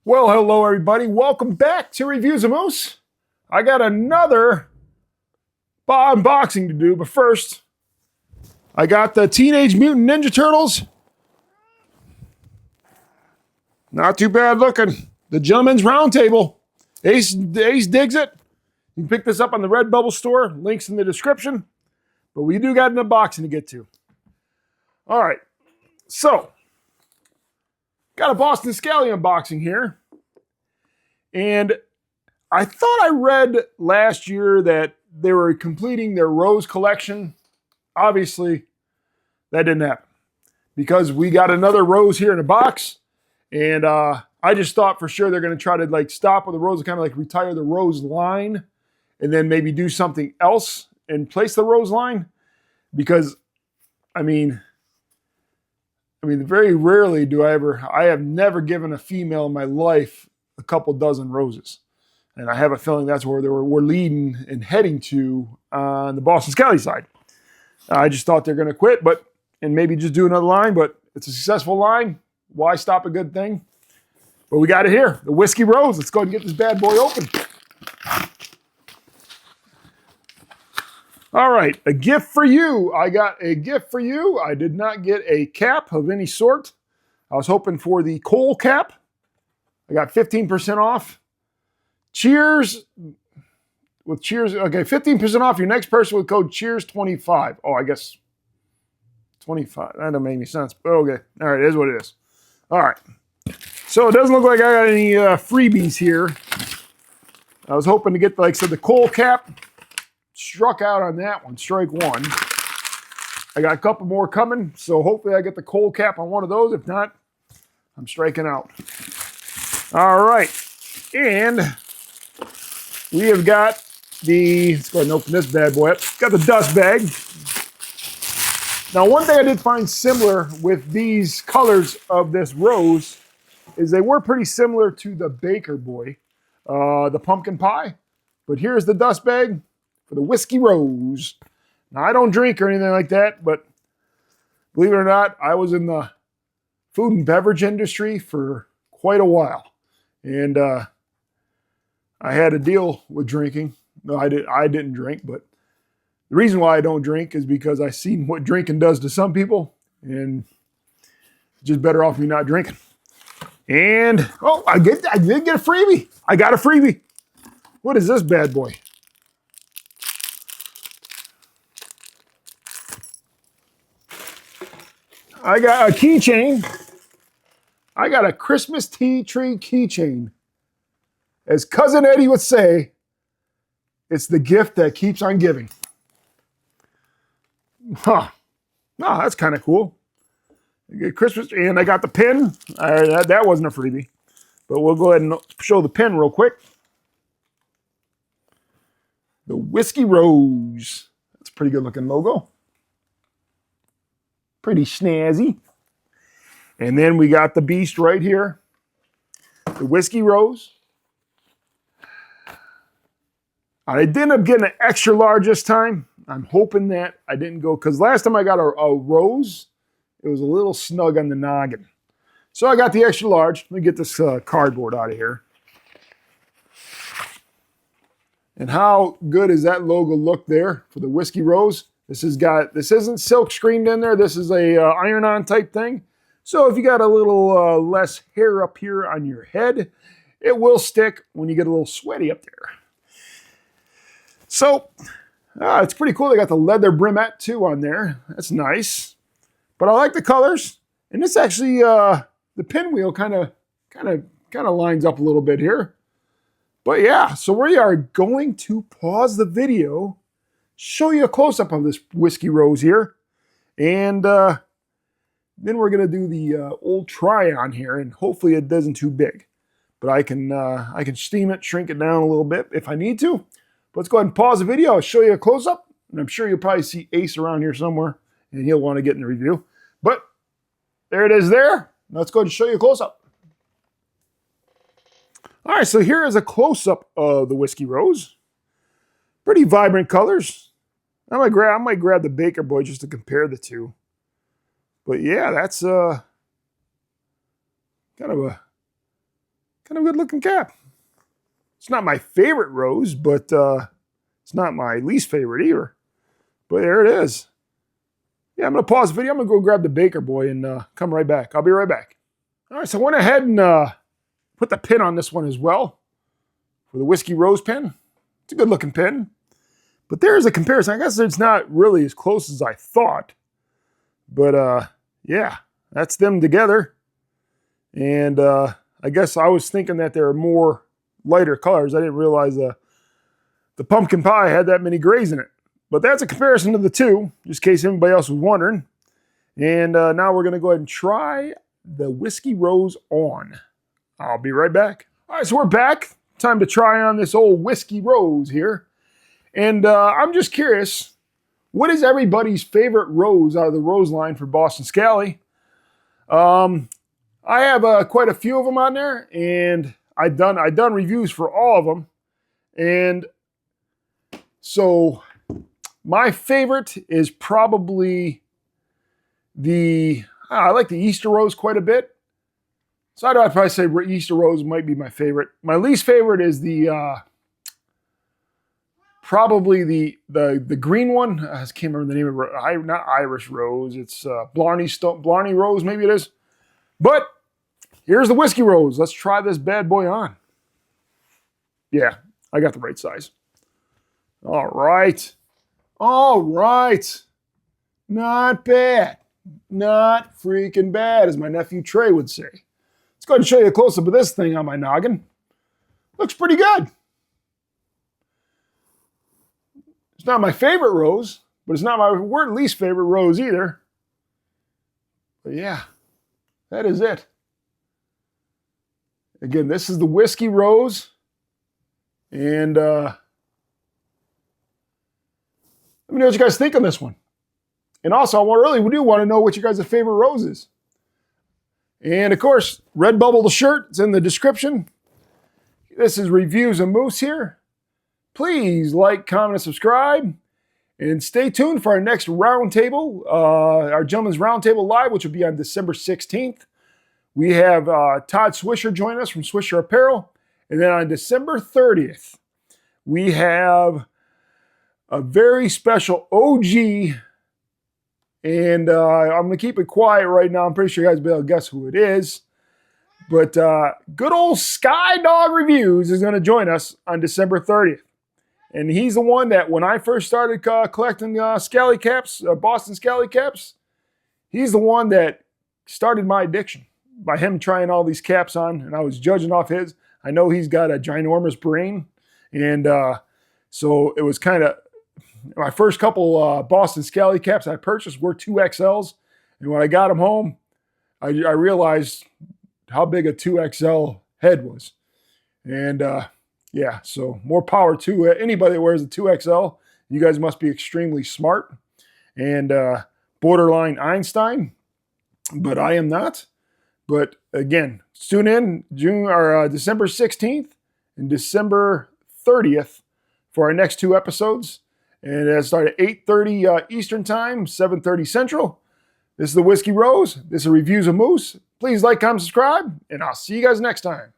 Well, hello everybody. Welcome back to Reviews of Moose. I got another unboxing to do, but first, I got the Teenage Mutant Ninja Turtles. Not too bad looking. The Gentleman's Roundtable. Ace digs it. You can pick this up on the Redbubble store. Links in the description. But we do got an unboxing to get to. All right. So, got a Boston Scally unboxing here. And I thought I read last year that they were completing their Rose collection. Obviously, that didn't happen because we got another Rose here in a box. And I just thought for sure they're going to try to stop with the Rose, kind of retire the Rose line and then maybe do something else and place the Rose line. Because, I mean, very rarely I have never given a female in my life a couple dozen roses. And I have a feeling that's where we're leading and heading to on the Boston Scally side. I just thought they're going to quit, and maybe just do another line, but it's a successful line. Why stop a good thing? But we got it here, the Whiskey Rose. Let's go ahead and get this bad boy open. All right, a gift for you. I got a gift for you. I did not get a cap of any sort. I was hoping for the Cole cap. I got 15% off. Cheers. With Cheers, okay, 15% off your next person with code Cheers25. Oh, I guess 25. That doesn't make any sense. But okay, all right, it is what it is. All right. So it doesn't look like I got any freebies here. I was hoping to get, like I said, the Cole cap. Struck out on that one, strike one. I got a couple more coming, so hopefully I get the Cole cap on one of those. If not, I'm striking out. All right, and we have got let's go ahead and open this bad boy up. Got the dust bag. Now, one thing I did find similar with these colors of this rose is they were pretty similar to the Baker Boy, the pumpkin pie. But here's the dust bag for the Whiskey Rose. Now, I don't drink or anything like that, but believe it or not, I was in the food and beverage industry for quite a while. And I had to deal with drinking. No, I didn't drink, but the reason why I don't drink is because I've seen what drinking does to some people, and it's just better off me not drinking. And, I did get a freebie. I got a freebie. What is this bad boy? I got a keychain. I got a Christmas tree keychain. As Cousin Eddie would say, it's the gift that keeps on giving. Huh. Oh, that's kind of cool. I get Christmas, and I got the pin. That wasn't a freebie. But we'll go ahead and show the pin real quick. The Whiskey Rose. That's a pretty good looking logo. Pretty snazzy. And then we got the beast right here. The Whiskey Rose. I did end up getting an extra large this time. I'm hoping that I didn't go, because last time I got a rose, it was a little snug on the noggin. So I got the extra large. Let me get this cardboard out of here. And how good is that logo look there for the Whiskey Rose? This isn't silk screened in there. This is a iron-on type thing. So if you got a little less hair up here on your head, it will stick when you get a little sweaty up there. So it's pretty cool. They got the leather brimette too on there. That's nice. But I like the colors. And this actually, the pinwheel kind of lines up a little bit here. But yeah, so we are going to pause the video, show you a close-up of this Whiskey Rose here, and then we're going to do the old try-on here, and hopefully it isn't too big. But I can steam it, shrink it down a little bit if I need to. But let's go ahead and pause the video. I'll show you a close-up, and I'm sure you'll probably see Ace around here somewhere, and he'll want to get in the review. But there it is there. Let's go ahead and show you a close-up. All right, so here is a close-up of the Whiskey Rose. Pretty vibrant colors. I might grab the Baker Boy just to compare the two. But yeah, that's kind of a Kind of good looking cap. It's not my favorite rose, but it's not my least favorite either. But there it is. Yeah, I'm going to pause the video. I'm going to go grab the Baker Boy and come right back. I'll be right back. All right, so I went ahead and put the pin on this one as well for the Whiskey Rose pin. It's a good looking pin. But there's a comparison. I guess it's not really as close as I thought. But yeah, that's them together. And I guess I was thinking that there are more lighter colors. I didn't realize the pumpkin pie had that many grays in it. But that's a comparison of the two, just in case anybody else was wondering. And now we're going to go ahead and try the Whiskey Rose on. I'll be right back. All right, so we're back. Time to try on this old Whiskey Rose here. And I'm just curious, what is everybody's favorite rose out of the rose line for Boston Scally? I have quite a few of them on there, and I've done reviews for all of them. And so my favorite is probably I like the Easter Rose quite a bit. So I'd probably say Easter Rose might be my favorite. My least favorite is probably the green one. I just can't remember the name of it. Not Irish Rose. It's Blarney Rose, maybe it is. But here's the Whiskey Rose. Let's try this bad boy on. Yeah, I got the right size. All right. All right. Not bad. Not freaking bad, as my nephew Trey would say. Let's go ahead and show you a close-up of this thing on my noggin. Looks pretty good. It's not my favorite rose, but it's not my least favorite rose either. But yeah, that is it. Again, this is the Whiskey Rose. And let me know what you guys think on this one. And also, I really do want to know what you guys' favorite rose is. And of course, Redbubble the shirt, it's in the description. This is Reviews of Moose here. Please like, comment, and subscribe. And stay tuned for our next roundtable, our Gentleman's Roundtable Live, which will be on December 16th. We have Todd Swisher join us from Swisher Apparel. And then on December 30th, we have a very special OG. And I'm going to keep it quiet right now. I'm pretty sure you guys will be able to guess who it is. But good old Sky Dog Reviews is going to join us on December 30th. And he's the one that when I first started collecting Scally caps, Boston Scally caps, he's the one that started my addiction by him trying all these caps on. And I was judging off his. I know he's got a ginormous brain. And so it was kind of, my first couple Boston Scally caps I purchased were 2XLs. And when I got them home, I realized how big a 2XL head was. And yeah, so more power to anybody that wears a 2XL. You guys must be extremely smart and borderline Einstein, but I am not. But again, tune in December 16th and December 30th for our next two episodes. And it starts at 8:30 Eastern Time, 7:30 Central. This is the Whiskey Rose. This is Reviews of Moose. Please like, comment, subscribe, and I'll see you guys next time.